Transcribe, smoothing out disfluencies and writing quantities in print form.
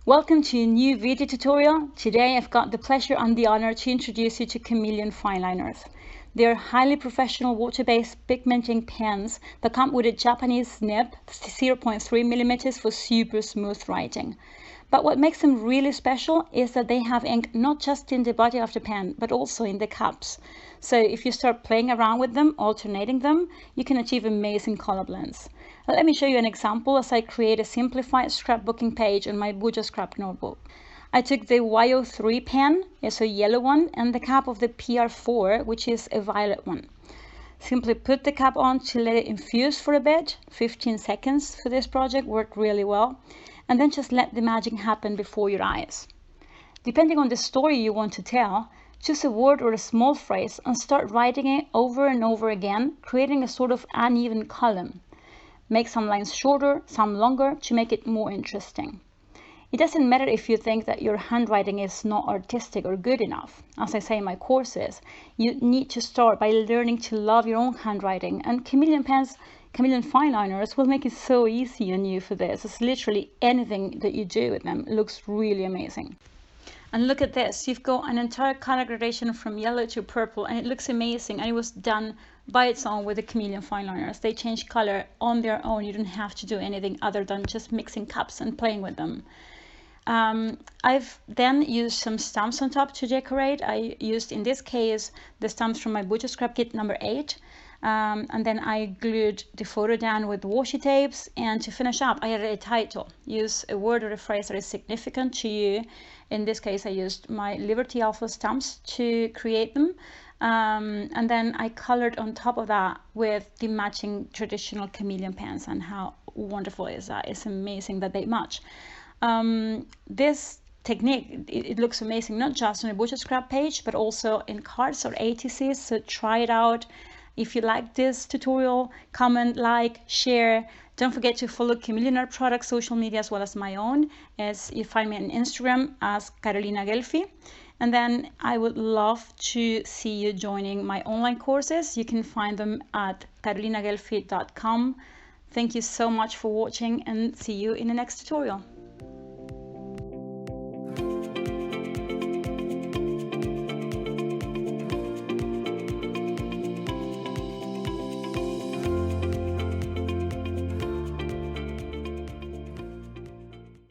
Welcome to a new video tutorial. Today I've got the pleasure and the honor to introduce you to Chameleon Fineliners. They are highly professional water-based pigmenting pens that come with a Japanese nib, 0.3 millimeters for super smooth writing. But what makes them really special is that they have ink not just in the body of the pen, but also in the caps. So if you start playing around with them, alternating them, you can achieve amazing color blends. Let me show you an example as I create a simplified scrapbooking page on my Bujos scrap notebook. I took the YO3 pen, it's a yellow one, and the cap of the PR4, which is a violet one. Simply put the cap on to let it infuse for a bit. 15 seconds for this project worked really well. And then just let the magic happen before your eyes. Depending on the story you want to tell, choose a word or a small phrase and start writing it over and over again, creating a sort of uneven column. Make some lines shorter, some longer to make it more interesting. It doesn't matter if you think that your handwriting is not artistic or good enough. As I say in my courses, you need to start by learning to love your own handwriting, and Chameleon Fineliners will make it so easy on you for this. It's literally anything that you do with them looks really amazing. And look at this, you've got an entire color gradation from yellow to purple, and it looks amazing, and it was done by its own with the Chameleon Fineliners. They change color on their own. You don't have to do anything other than just mixing cups and playing with them. I've then used some stamps on top to decorate. I used, in this case, the stamps from my Bujos scrap kit number 8. And then I glued the photo down with washi tapes, and to finish up I added a title. Use a word or a phrase that is significant to you. In this case I used my Liberty Alpha stamps to create them, and then I colored on top of that with the matching traditional Chameleon pens. And how wonderful is that? It's amazing that they match. This technique, it looks amazing not just on a Bujos scrap page but also in cards or ATCs, so try it out. If you like this tutorial, comment, like, share. Don't forget to follow Chameleon Art Products social media as well as my own, as you find me on Instagram as Ghelfi. And then I would love to see you joining my online courses. You can find them at carolinaghelfi.com. Thank you so much for watching, and see you in the next tutorial.